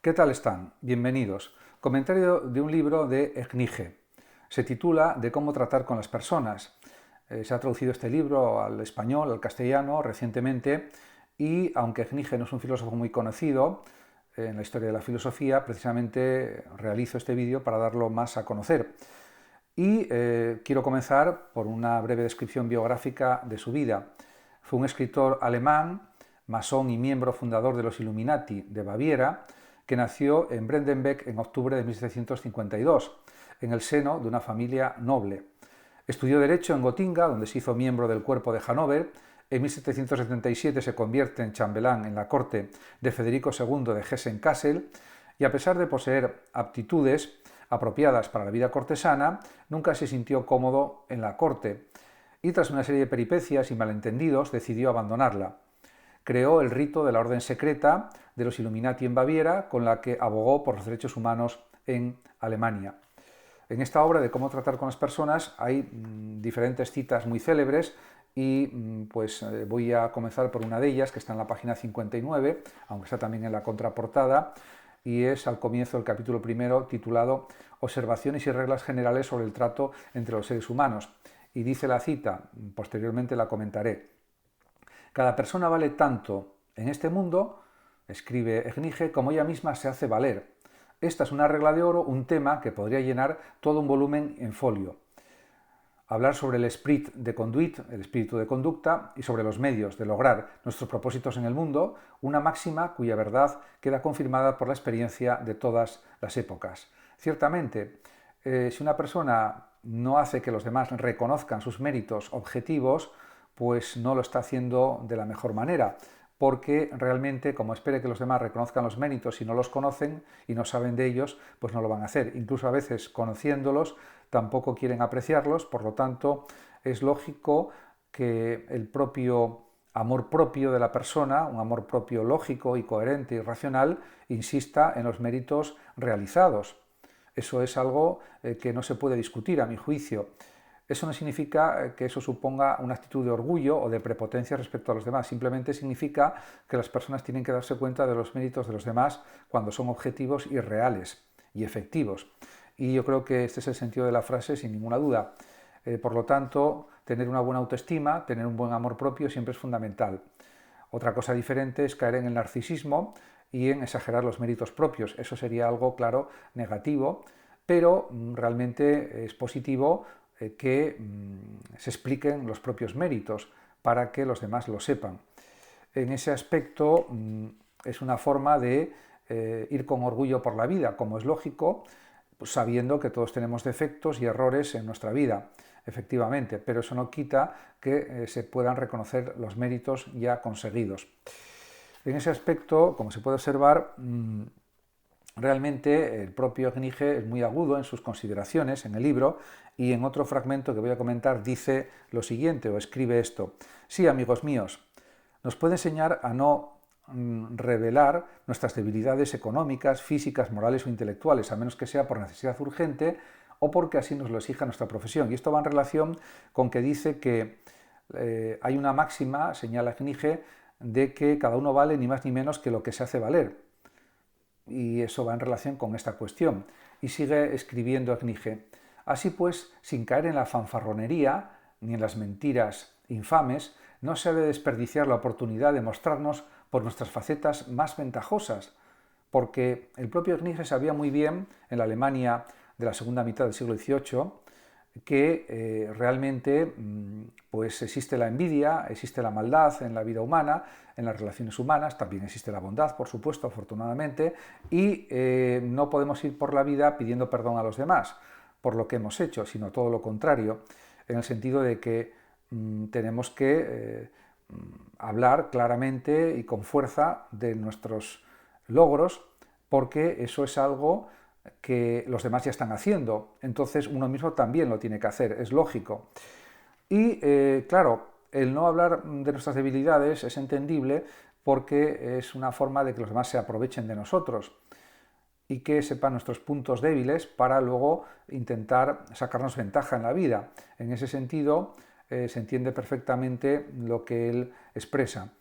¿Qué tal están? Bienvenidos. Comentario de un libro de Ecnige. Se titula De cómo tratar con las personas. Se ha traducido este libro al español, al castellano recientemente y aunque Ecnige no es un filósofo muy conocido en la historia de la filosofía, precisamente realizo este vídeo para darlo más a conocer. Y quiero comenzar por una breve descripción biográfica de su vida. Fue un escritor alemán, masón y miembro fundador de los Illuminati de Baviera, que nació en Bredenbeck en octubre de 1752, en el seno de una familia noble. Estudió Derecho en Gotinga, donde se hizo miembro del cuerpo de Hannover. En 1777 se convierte en chambelán en la corte de Federico II de Hessen-Kassel y a pesar de poseer aptitudes apropiadas para la vida cortesana, nunca se sintió cómodo en la corte y tras una serie de peripecias y malentendidos decidió abandonarla. Creó el rito de la orden secreta de los Illuminati en Baviera, con la que abogó por los derechos humanos en Alemania. En esta obra de cómo tratar con las personas hay diferentes citas muy célebres y voy a comenzar por una de ellas que está en la página 59, aunque está también en la contraportada, y es al comienzo del capítulo primero titulado Observaciones y reglas generales sobre el trato entre los seres humanos. Y dice la cita, posteriormente la comentaré: cada persona vale tanto en este mundo, escribe Ecnige, como ella misma se hace valer. Esta es una regla de oro, un tema que podría llenar todo un volumen en folio. Hablar sobre el esprit de conduite, el espíritu de conducta, y sobre los medios de lograr nuestros propósitos en el mundo, una máxima cuya verdad queda confirmada por la experiencia de todas las épocas. Ciertamente, si una persona no hace que los demás reconozcan sus méritos objetivos, pues no lo está haciendo de la mejor manera, porque realmente, como espere que los demás reconozcan los méritos y no los conocen y no saben de ellos, pues no lo van a hacer. Incluso a veces, conociéndolos, tampoco quieren apreciarlos, por lo tanto, es lógico que el propio amor propio de la persona, un amor propio lógico y coherente y racional, insista en los méritos realizados. Eso es algo que no se puede discutir, a mi juicio. Eso no significa que eso suponga una actitud de orgullo o de prepotencia respecto a los demás, simplemente significa que las personas tienen que darse cuenta de los méritos de los demás cuando son objetivos y reales y efectivos. Y yo creo que este es el sentido de la frase sin ninguna duda. Por lo tanto, tener una buena autoestima, tener un buen amor propio siempre es fundamental. Otra cosa diferente es caer en el narcisismo y en exagerar los méritos propios. Eso sería algo, claro, negativo, pero realmente es positivo que se expliquen los propios méritos para que los demás lo sepan. En ese aspecto es una forma de ir con orgullo por la vida, como es lógico, pues sabiendo que todos tenemos defectos y errores en nuestra vida, efectivamente, pero eso no quita que se puedan reconocer los méritos ya conseguidos. En ese aspecto, como se puede observar, realmente el propio Ecnige es muy agudo en sus consideraciones en el libro y en otro fragmento que voy a comentar dice lo siguiente o escribe esto: sí, amigos míos, nos puede enseñar a no revelar nuestras debilidades económicas, físicas, morales o intelectuales, a menos que sea por necesidad urgente o porque así nos lo exija nuestra profesión. Y esto va en relación con que dice que hay una máxima, señala Ecnige, de que cada uno vale ni más ni menos que lo que se hace valer. Y eso va en relación con esta cuestión. Y sigue escribiendo Ecnige: así pues, sin caer en la fanfarronería ni en las mentiras infames, no se ha de desperdiciar la oportunidad de mostrarnos por nuestras facetas más ventajosas, porque el propio Ecnige sabía muy bien, en la Alemania de la segunda mitad del siglo XVIII, que realmente pues existe la envidia, existe la maldad en la vida humana, en las relaciones humanas, también existe la bondad, por supuesto, afortunadamente, y no podemos ir por la vida pidiendo perdón a los demás por lo que hemos hecho, sino todo lo contrario, en el sentido de que tenemos que hablar claramente y con fuerza de nuestros logros, porque eso es algo que los demás ya están haciendo, entonces uno mismo también lo tiene que hacer, es lógico. Y claro, el no hablar de nuestras debilidades es entendible porque es una forma de que los demás se aprovechen de nosotros y que sepan nuestros puntos débiles para luego intentar sacarnos ventaja en la vida. En ese sentido, se entiende perfectamente lo que él expresa.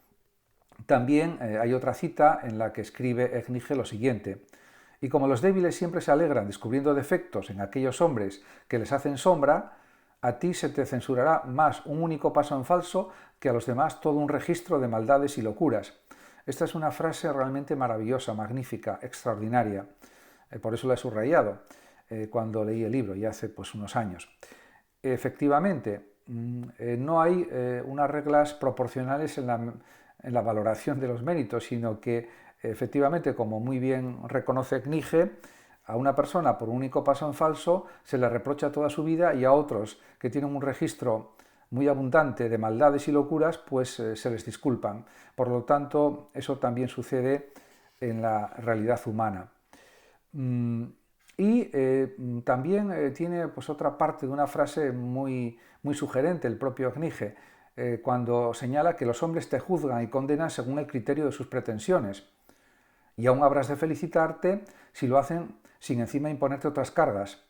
También hay otra cita en la que escribe Ecnige lo siguiente: y como los débiles siempre se alegran descubriendo defectos en aquellos hombres que les hacen sombra, a ti se te censurará más un único paso en falso que a los demás todo un registro de maldades y locuras. Esta es una frase realmente maravillosa, magnífica, extraordinaria. Por eso la he subrayado cuando leí el libro, ya hace pues unos años. Efectivamente, no hay unas reglas proporcionales en la valoración de los méritos, sino que efectivamente, como muy bien reconoce Kniege, a una persona por un único paso en falso se le reprocha toda su vida, y a otros que tienen un registro muy abundante de maldades y locuras, pues se les disculpan. Por lo tanto, eso también sucede en la realidad humana. Y también tiene pues otra parte de una frase muy, muy sugerente el propio Kniege, cuando señala que los hombres te juzgan y condenan según el criterio de sus pretensiones, y aún habrás de felicitarte si lo hacen sin encima imponerte otras cargas.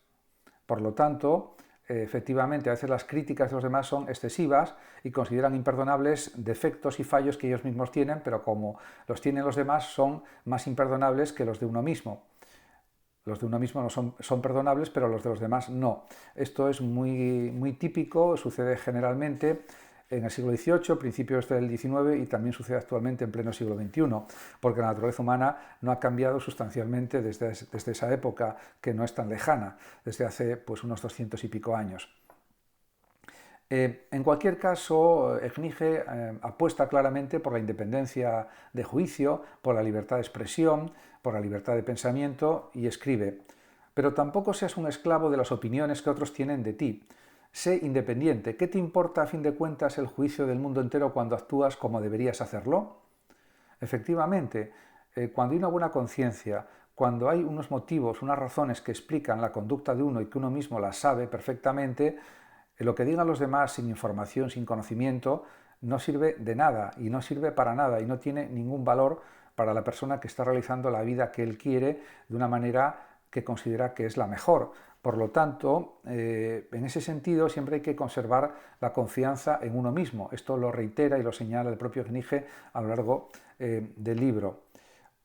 Por lo tanto, efectivamente, a veces las críticas de los demás son excesivas y consideran imperdonables defectos y fallos que ellos mismos tienen, pero como los tienen los demás, son más imperdonables que los de uno mismo. Los de uno mismo no son perdonables, pero los de los demás no. Esto es muy, muy típico, sucede generalmente en el siglo XVIII, principios del XIX, y también sucede actualmente en pleno siglo XXI, porque la naturaleza humana no ha cambiado sustancialmente desde esa época, que no es tan lejana, desde hace pues, unos 200 y pico años. En cualquier caso, Kniege apuesta claramente por la independencia de juicio, por la libertad de expresión, por la libertad de pensamiento, y escribe: pero tampoco seas un esclavo de las opiniones que otros tienen de ti. Sé independiente. ¿Qué te importa a fin de cuentas el juicio del mundo entero cuando actúas como deberías hacerlo? Efectivamente, cuando hay una buena conciencia, cuando hay unos motivos, unas razones que explican la conducta de uno y que uno mismo las sabe perfectamente, lo que digan los demás sin información, sin conocimiento, no sirve de nada, y no sirve para nada, y no tiene ningún valor para la persona que está realizando la vida que él quiere de una manera que considera que es la mejor. Por lo tanto, en ese sentido siempre hay que conservar la confianza en uno mismo. Esto lo reitera y lo señala el propio Kniege a lo largo del libro.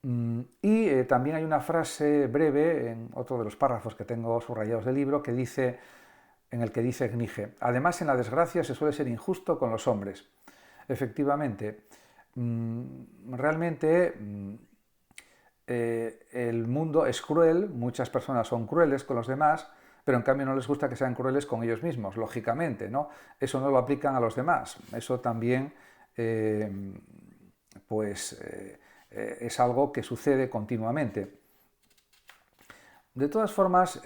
Y también hay una frase breve en otro de los párrafos que tengo subrayados del libro en el que dice Kniege: además, en la desgracia se suele ser injusto con los hombres. Efectivamente, realmente el mundo es cruel, muchas personas son crueles con los demás, pero en cambio no les gusta que sean crueles con ellos mismos, lógicamente, ¿no? Eso no lo aplican a los demás. Eso también es algo que sucede continuamente. De todas formas,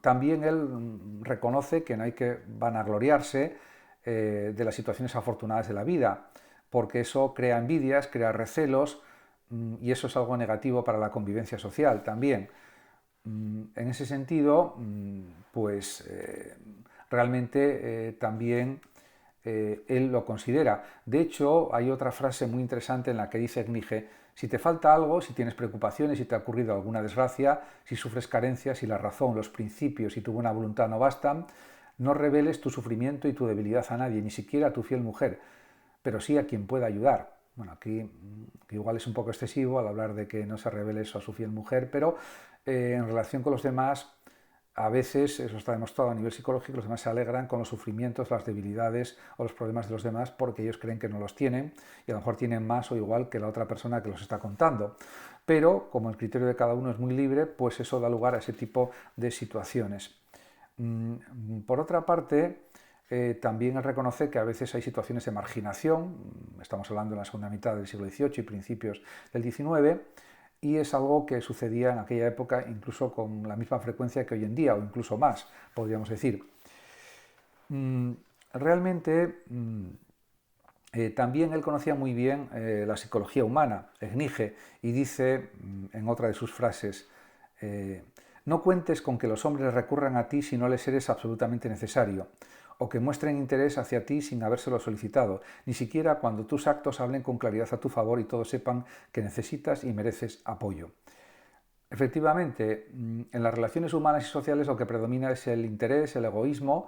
también él reconoce que no hay que vanagloriarse de las situaciones afortunadas de la vida, porque eso crea envidias, crea recelos, y eso es algo negativo para la convivencia social también. En ese sentido, pues realmente también él lo considera. De hecho, hay otra frase muy interesante en la que dice Kniege: si te falta algo, si tienes preocupaciones, si te ha ocurrido alguna desgracia, si sufres carencias, si la razón, los principios y tu buena voluntad no bastan, no reveles tu sufrimiento y tu debilidad a nadie, ni siquiera a tu fiel mujer, pero sí a quien pueda ayudar. Bueno, aquí igual es un poco excesivo al hablar de que no se revele eso a su fiel mujer, pero en relación con los demás, a veces, eso está demostrado a nivel psicológico, los demás se alegran con los sufrimientos, las debilidades o los problemas de los demás porque ellos creen que no los tienen, y a lo mejor tienen más o igual que la otra persona que los está contando. Pero como el criterio de cada uno es muy libre, pues eso da lugar a ese tipo de situaciones. Por otra parte, también él reconoce que a veces hay situaciones de marginación, estamos hablando en la segunda mitad del siglo XVIII y principios del XIX, y es algo que sucedía en aquella época incluso con la misma frecuencia que hoy en día, o incluso más, podríamos decir. Realmente también él conocía muy bien la psicología humana, Kniege, y dice en otra de sus frases: no cuentes con que los hombres recurran a ti si no les eres absolutamente necesario, o que muestren interés hacia ti sin habérselo solicitado, ni siquiera cuando tus actos hablen con claridad a tu favor y todos sepan que necesitas y mereces apoyo. Efectivamente, en las relaciones humanas y sociales lo que predomina es el interés, el egoísmo,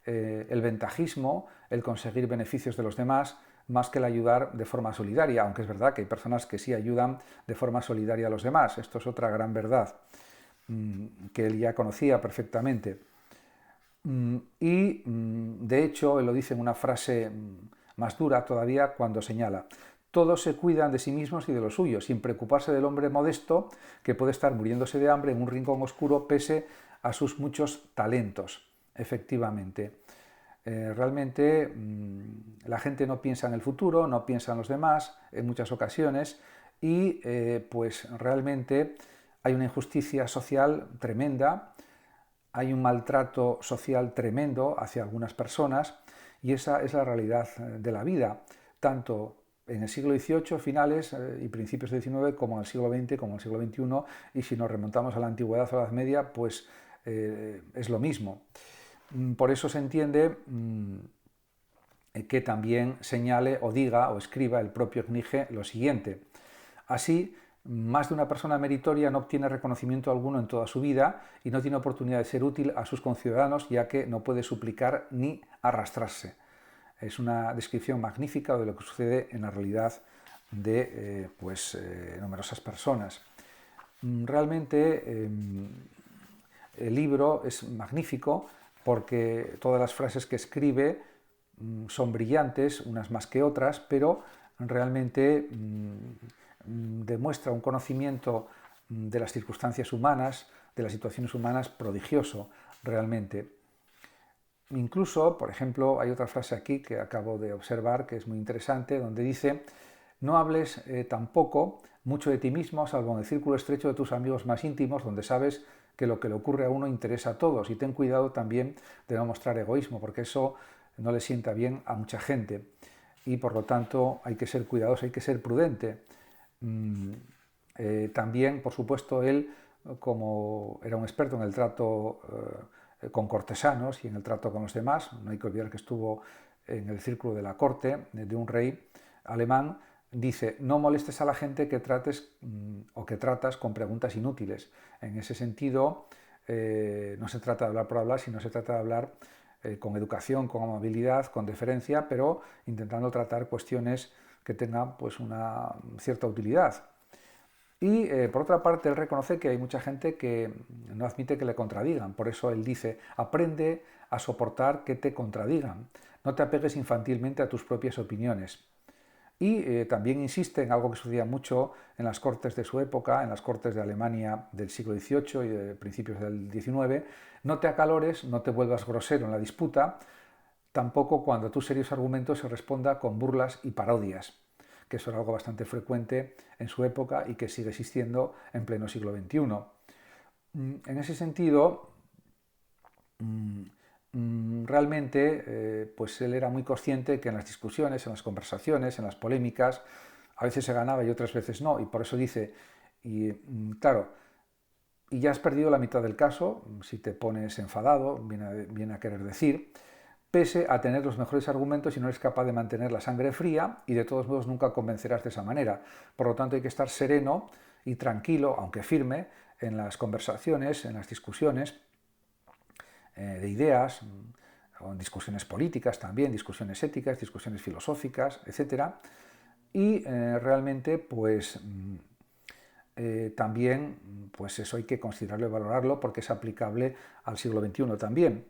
el ventajismo, el conseguir beneficios de los demás, más que el ayudar de forma solidaria, aunque es verdad que hay personas que sí ayudan de forma solidaria a los demás. Esto es otra gran verdad que él ya conocía perfectamente. De hecho, él lo dice en una frase más dura todavía cuando señala: todos se cuidan de sí mismos y de los suyos, sin preocuparse del hombre modesto que puede estar muriéndose de hambre en un rincón oscuro pese a sus muchos talentos. Efectivamente, realmente la gente no piensa en el futuro, no piensa en los demás en muchas ocasiones y pues realmente hay una injusticia social tremenda, hay un maltrato social tremendo hacia algunas personas y esa es la realidad de la vida, tanto en el siglo XVIII, finales y principios del XIX, como en el siglo XX, como en el siglo XXI, y si nos remontamos a la antigüedad o a la Edad Media, pues es lo mismo. Por eso se entiende que también señale o diga o escriba el propio Knige lo siguiente: así, más de una persona meritoria no obtiene reconocimiento alguno en toda su vida y no tiene oportunidad de ser útil a sus conciudadanos, ya que no puede suplicar ni arrastrarse. Es una descripción magnífica de lo que sucede en la realidad de numerosas personas. Realmente el libro es magnífico porque todas las frases que escribe son brillantes, unas más que otras, pero realmente demuestra un conocimiento de las circunstancias humanas, de las situaciones humanas prodigioso, realmente. Incluso, por ejemplo, hay otra frase aquí que acabo de observar que es muy interesante, donde dice: no hables tampoco mucho de ti mismo, salvo en el círculo estrecho de tus amigos más íntimos, donde sabes que lo que le ocurre a uno interesa a todos, y ten cuidado también de no mostrar egoísmo, porque eso no le sienta bien a mucha gente, y por lo tanto hay que ser cuidadoso, hay que ser prudente. También, por supuesto, él, como era un experto en el trato con cortesanos y en el trato con los demás, no hay que olvidar que estuvo en el círculo de la corte de un rey alemán, dice: no molestes a la gente que trates o que tratas con preguntas inútiles. En ese sentido, no se trata de hablar por hablar, sino se trata de hablar con educación, con amabilidad, con deferencia, pero intentando tratar cuestiones que tengan pues una cierta utilidad. Y por otra parte, él reconoce que hay mucha gente que no admite que le contradigan. Por eso él dice: aprende a soportar que te contradigan. No te apegues infantilmente a tus propias opiniones. Y también insiste en algo que sucedía mucho en las cortes de su época, en las cortes de Alemania del siglo XVIII y de principios del XIX: no te acalores, no te vuelvas grosero en la disputa, tampoco cuando tus serios argumentos se responda con burlas y parodias, que eso era algo bastante frecuente en su época y que sigue existiendo en pleno siglo XXI. En ese sentido, realmente pues él era muy consciente que en las discusiones, en las conversaciones, en las polémicas, a veces se ganaba y otras veces no, y por eso dice, claro, y ya has perdido la mitad del caso si te pones enfadado, viene a querer decir, pese a tener los mejores argumentos y no eres capaz de mantener la sangre fría, y de todos modos nunca convencerás de esa manera. Por lo tanto, hay que estar sereno y tranquilo, aunque firme, en las conversaciones, en las discusiones de ideas, o en discusiones políticas también, discusiones éticas, discusiones filosóficas, etc. Y realmente, pues también, pues eso hay que considerarlo y valorarlo porque es aplicable al siglo XXI también.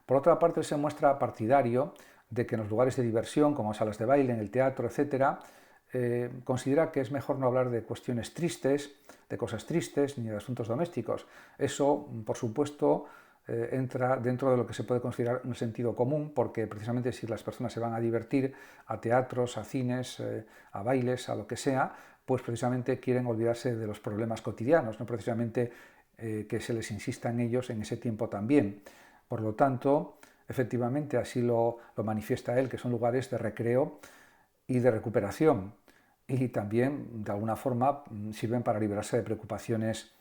Por otra parte, él se muestra partidario de que en los lugares de diversión, como salas de baile, en el teatro, etc., considera que es mejor no hablar de cuestiones tristes, de cosas tristes, ni de asuntos domésticos. Eso, por supuesto, entra dentro de lo que se puede considerar un sentido común, porque precisamente si las personas se van a divertir a teatros, a cines, a bailes, a lo que sea, pues precisamente quieren olvidarse de los problemas cotidianos, no precisamente que se les insista en ellos en ese tiempo también. Por lo tanto, efectivamente, así lo manifiesta él, que son lugares de recreo y de recuperación, y también, de alguna forma, sirven para librarse de preocupaciones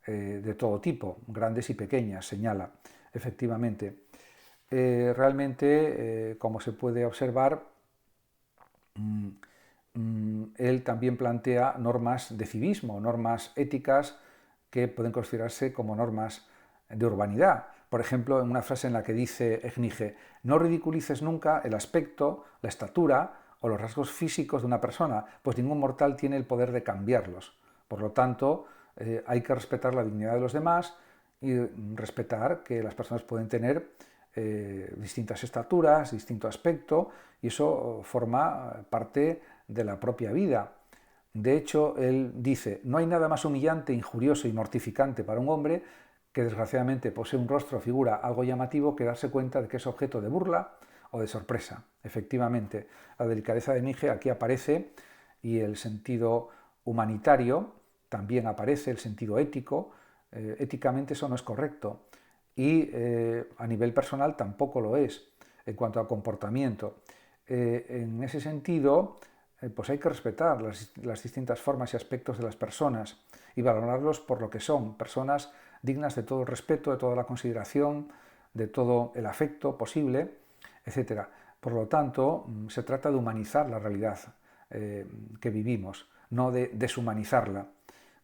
de todo tipo, grandes y pequeñas, señala, efectivamente. Realmente, como se puede observar, él también plantea normas de civismo, normas éticas que pueden considerarse como normas de urbanidad. Por ejemplo, en una frase en la que dice Knige: no ridiculices nunca el aspecto, la estatura o los rasgos físicos de una persona, pues ningún mortal tiene el poder de cambiarlos. Por lo tanto, hay que respetar la dignidad de los demás y respetar que las personas pueden tener distintas estaturas, distinto aspecto, y eso forma parte de la propia vida. De hecho, él dice, no hay nada más humillante, injurioso y mortificante para un hombre que desgraciadamente posee un rostro o figura algo llamativo que darse cuenta de que es objeto de burla o de sorpresa. Efectivamente, la delicadeza de Nige aquí aparece y el sentido humanitario también aparece, el sentido ético. Éticamente eso no es correcto y a nivel personal tampoco lo es en cuanto a comportamiento. En ese sentido, pues hay que respetar las distintas formas y aspectos de las personas y valorarlos por lo que son, personas dignas de todo el respeto, de toda la consideración, de todo el afecto posible, etc. Por lo tanto, se trata de humanizar la realidad que vivimos, no de deshumanizarla,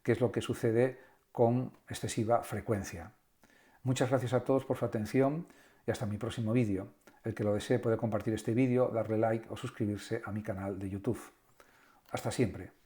que es lo que sucede con excesiva frecuencia. Muchas gracias a todos por su atención y hasta mi próximo vídeo. El que lo desee puede compartir este vídeo, darle like o suscribirse a mi canal de YouTube. Hasta siempre.